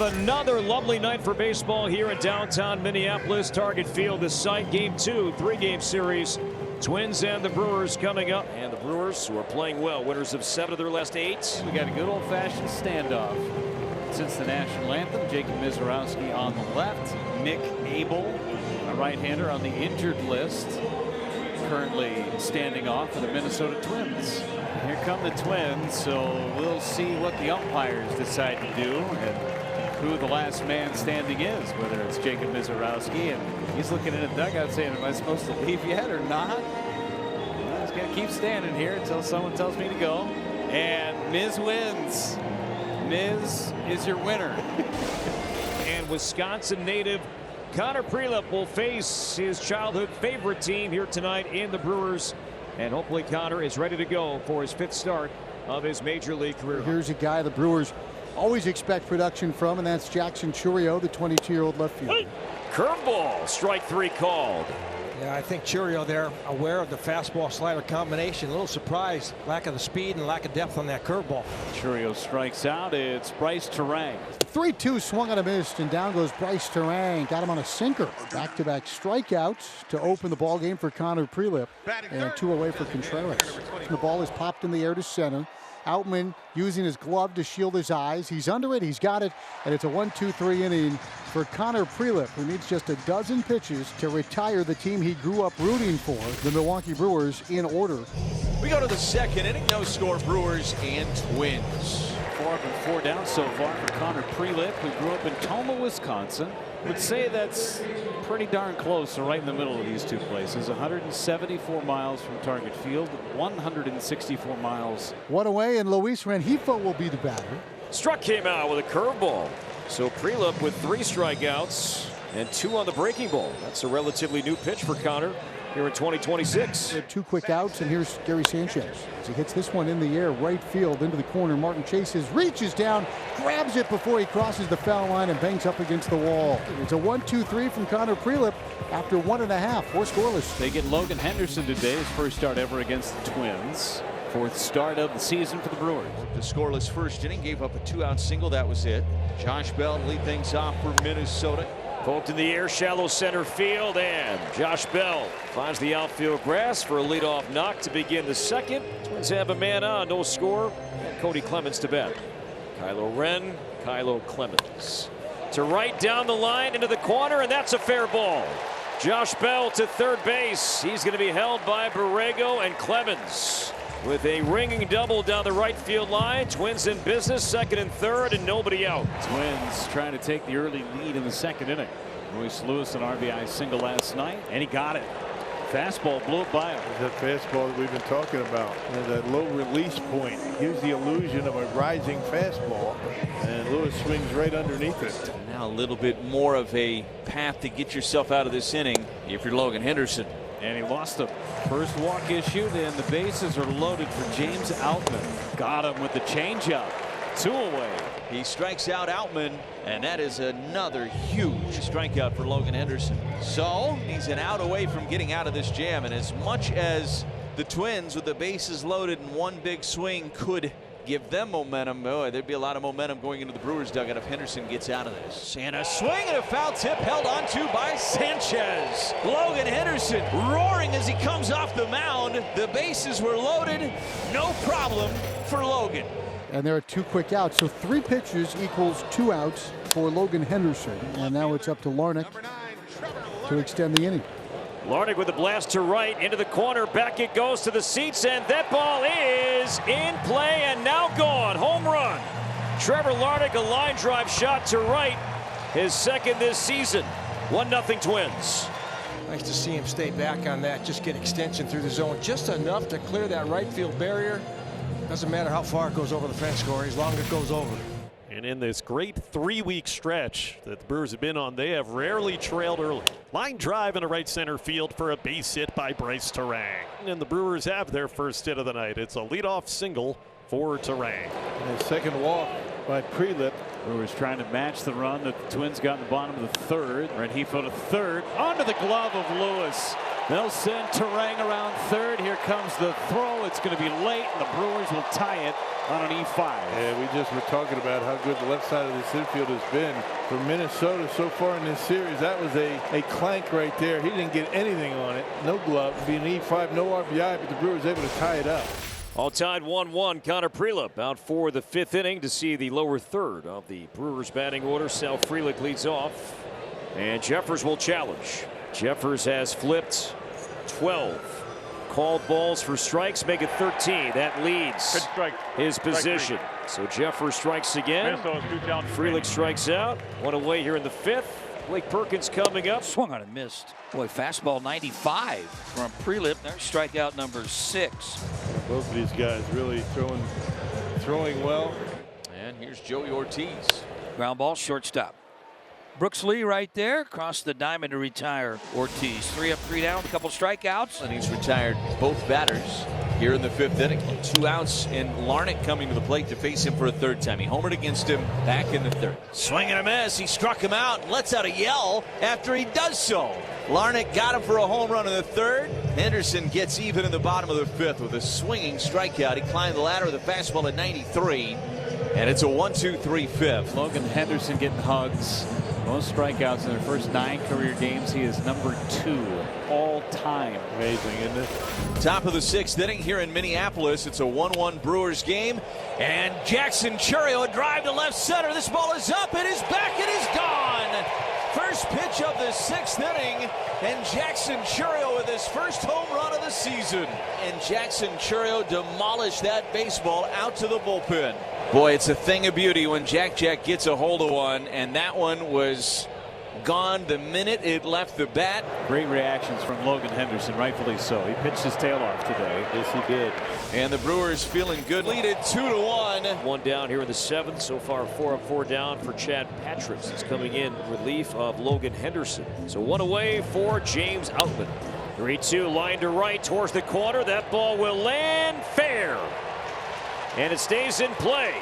Another lovely night for baseball here in downtown Minneapolis. Target Field, the site. Game 2, three-game series. Twins and the Brewers coming up. And the Brewers, who are playing well, winners of 7 of their last 8. We got a good old-fashioned standoff. Since the national anthem, Jacob Mizorowski on the left. Nick Abel, a right-hander, on the injured list. Currently standing off for the Minnesota Twins. Here come the Twins, so we'll see what the umpires decide to do and who the last man standing is, whether it's Jacob Mizorowski, and he's looking in a dugout saying, am I supposed to leave yet or not? Well, he's going to keep standing here until someone tells me to go. And Miz wins. Miz is your winner. And Wisconsin native Connor Prelip will face his childhood favorite team here tonight in the Brewers. And hopefully Connor is ready to go for his 5th start of his major league career. Here's a guy the Brewers always expect production from, and that's Jackson Chourio, the 22-year-old left fielder. Curveball, strike 3 called. Yeah, I think Chourio there, aware of the fastball slider combination. A little surprised, lack of the speed and lack of depth on that curveball. Chourio strikes out. It's Bryce Terang. 3-2 swung on a miss, and down goes Bryce Terang. Got him on a sinker. Back-to-back strikeouts to open the ball game for Connor Prelip, and 2 away for Contreras. The ball is popped in the air to center. Outman using his glove to shield his eyes. He's under it. He's got it. And it's a 1-2-3 inning for Connor Prelip, who needs just a dozen pitches to retire the team he grew up rooting for, the Milwaukee Brewers, in order. We go to the 2nd inning. No score, Brewers and Twins. 4 up and 4 down so far for Connor Prelip, who grew up in Toma, Wisconsin. Would say that's pretty darn close, so right in the middle of these 2 places. 174 miles from Target Field, 164 miles. One away, and Luis Rengifo will be the batter. Struck him out with a curveball. So Prelip with 3 strikeouts and 2 on the breaking ball. That's a relatively new pitch for Connor here in 2026. 2 quick outs, and here's Gary Sanchez as he hits this one in the air, right field into the corner. Martin Chases, reaches down, grabs it before he crosses the foul line and bangs up against the wall. It's a 1-2-3 from Connor Prelip after 1.5, 4 scoreless. They get Logan Henderson today, his first start ever against the Twins. 4th start of the season for the Brewers. The scoreless 1st inning, gave up a 2-out single. That was it. Josh Bell lead things off for Minnesota. Poked in the air, shallow center field, and Josh Bell finds the outfield grass for a leadoff knock to begin the 2nd. Twins have a man on, no score, and Cody Clemens to bat. Kylo Wren, Kylo Clemens to right down the line into the corner, and that's a fair ball. Josh Bell to 3rd base. He's going to be held by Borrego and Clemens. With a ringing double down the right field line. Twins in business, 2nd and 3rd, and nobody out. Twins trying to take the early lead in the 2nd inning. Royce Lewis, an RBI single last night, and he got it. Fastball blew it by him. That fastball that we've been talking about, and that low release point gives the illusion of a rising fastball, and Lewis swings right underneath it. Now a little bit more of a path to get yourself out of this inning if you're Logan Henderson. And he lost him. First walk issued, and the bases are loaded for James Outman. Got him with the changeup. 2 away. He strikes out Outman, and that is another huge strikeout for Logan Henderson. So he's an out away from getting out of this jam, and as much as the Twins with the bases loaded and 1 big swing could give them momentum, boy, there'd be a lot of momentum going into the Brewers dugout if Henderson gets out of this. And a swing and a foul tip held onto by Sanchez. Logan Henderson roaring as he comes off the mound. The bases were loaded. No problem for Logan. And there are 2 quick outs, so 3 pitches equals 2 outs for Logan Henderson. And now it's up to Larnach to extend the inning. Larnach with a blast to right into the corner. Back it goes to the seats, and that ball is in play and now gone. Home run. Trevor Larnach, a line drive shot to right. His 2nd this season. 1-0 Twins. Nice to see him stay back on that. Just get extension through the zone. Just enough to clear that right field barrier. Doesn't matter how far it goes over the fence, Corey, as long as it goes over. And in this great 3-week stretch that the Brewers have been on, they have rarely trailed early. Line drive into right center field for a base hit by Bryce Terang. And the Brewers have their first hit of the night. It's a leadoff single for Terang. And a 2nd walk by Prelip. Brewers trying to match the run that the Twins got in the bottom of the 3rd. Rengifo to 3rd. Onto the glove of Lewis. They'll send Turang around third. Here comes the throw. It's going to be late, and the Brewers will tie it on an E5. Yeah, we just were talking about how good the left side of this infield has been for Minnesota so far in this series. That was a clank right there. He didn't get anything on it. No glove. Be an E5, no RBI, but the Brewers able to tie it up. All tied 1-1. Connor Prelip out for the 5th inning to see the lower third of the Brewers batting order. Sal Frelick leads off, and Jeffers will challenge. Jeffers has flipped 12 called balls for strikes, make it 13. That leads his position. So Jeffers strikes again. Frelick strikes out. One away here in the 5th. Blake Perkins coming up. Swung on and missed. Boy, fastball 95 from Prelip. There's strikeout number 6. Both of these guys really throwing well. And here's Joey Ortiz. Ground ball, shortstop. Brooks Lee right there, across the diamond to retire Ortiz. 3 up, 3 down, a couple strikeouts. And he's retired both batters here in the 5th inning. 2 outs, and Larnach coming to the plate to face him for a 3rd time. He homered against him back in the 3rd. Swing and a miss. He struck him out and lets out a yell after he does so. Larnach got him for a home run in the 3rd. Henderson gets even in the bottom of the 5th with a swinging strikeout. He climbed the ladder with a fastball at 93. And it's a 1-2-3 5th. Logan Henderson getting hugs. Most strikeouts in their first 9 career games. He is number 2 all time. Amazing, isn't it? Top of the 6th inning here in Minneapolis. It's a 1-1 Brewers game. And Jackson Chourio, a drive to left center. This ball is up. It is back. It is gone. First pitch of the 6th inning, and Jackson Chourio with his first home run of the season. And Jackson Chourio demolished that baseball out to the bullpen. Boy, it's a thing of beauty when Jack gets a hold of one, and that one was gone the minute it left the bat. Great reactions from Logan Henderson, rightfully so. He pitched his tail off today. Yes, he did. And the Brewers feeling good. Lead it 2-1. 1 down here in the 7th. So far 4 up, 4 down for Chad Patrick. He's coming in relief of Logan Henderson. So 1 away for James Outman. 3-2, line to right towards the corner. That ball will land fair. And it stays in play.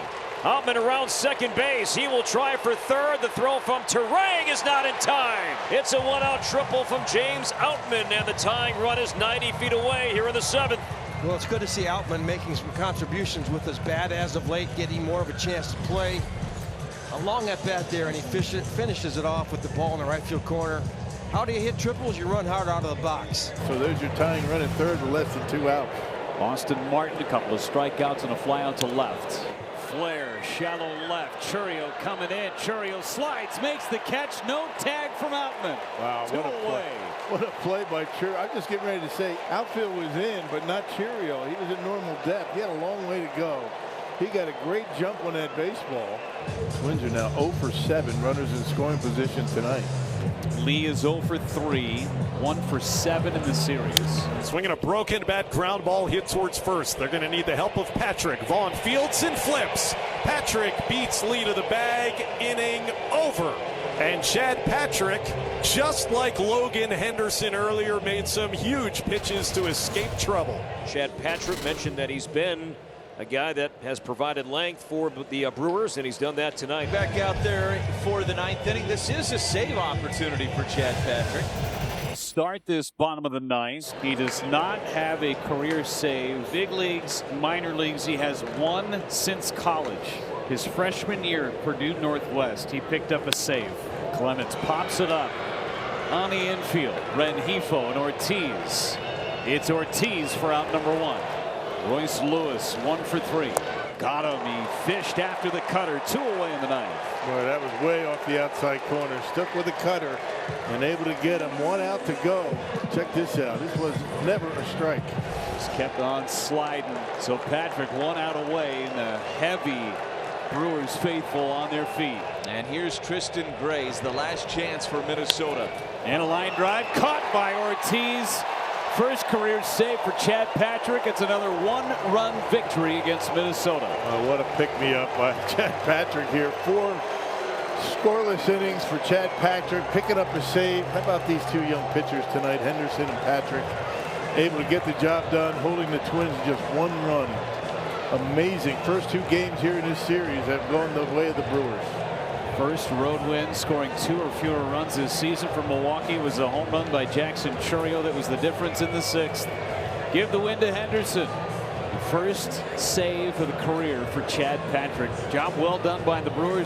Outman around second base. He will try for 3rd. The throw from Turang is not in time. It's a 1-out triple from James Outman, and the tying run is 90 feet away here in the 7th. Well, it's good to see Outman making some contributions with his bat as of late, getting more of a chance to play. A long at bat there, and he finishes it off with the ball in the right field corner. How do you hit triples? You run hard out of the box. So there's your tying run at 3rd with less than 2 outs. Austin Martin, a couple of strikeouts and a fly out to left. Flare, shallow left. Chourio coming in. Chourio slides, makes the catch. No tag from Outman. Wow, what a play. What a play by Chourio. I'm just getting ready to say outfield was in, but not Chourio. He was at normal depth. He had a long way to go. He got a great jump on that baseball. Twins are now 0 for 7 runners in scoring position tonight. Lee is 0 for 3, 1 for 7 in the series. Swinging a broken bat, ground ball hit towards first. They're going to need the help of Patrick. Vaughn fields and flips. Patrick beats Lee to the bag. Inning over. And Chad Patrick, just like Logan Henderson earlier, made some huge pitches to escape trouble. Chad Patrick mentioned that he's been a guy that has provided length for the Brewers, and he's done that tonight. Back out there for the 9th inning. This is a save opportunity for Chad Patrick. Start this bottom of the 9th. He does not have a career save. Big leagues, minor leagues, he has 1 since college. His freshman year at Purdue Northwest, he picked up a save. Clemens pops it up on the infield. Rengifo and Ortiz. It's Ortiz for out number 1. Royce Lewis 1 for 3. Got him. He fished after the cutter. 2 away in the 9th. Boy, that was way off the outside corner. Stuck with the cutter and able to get him. 1 out to go. Check this out. This was never a strike. Just kept on sliding. So Patrick 1 out away, and the heavy Brewers faithful on their feet. And here's Tristan Grays, the last chance for Minnesota. And a line drive caught by Ortiz. First career save for Chad Patrick. It's another 1-run victory against Minnesota. What a pick-me-up by Chad Patrick here. 4 scoreless innings for Chad Patrick, picking up a save. How about these 2 young pitchers tonight, Henderson and Patrick, able to get the job done, holding the Twins just 1 run. Amazing. First 2 games here in this series have gone the way of the Brewers. First road win, scoring 2 or fewer runs this season for Milwaukee was a home run by Jackson Chourio that was the difference in the 6th. Give the win to Henderson. The first save of the career for Chad Patrick. Job well done by the Brewers.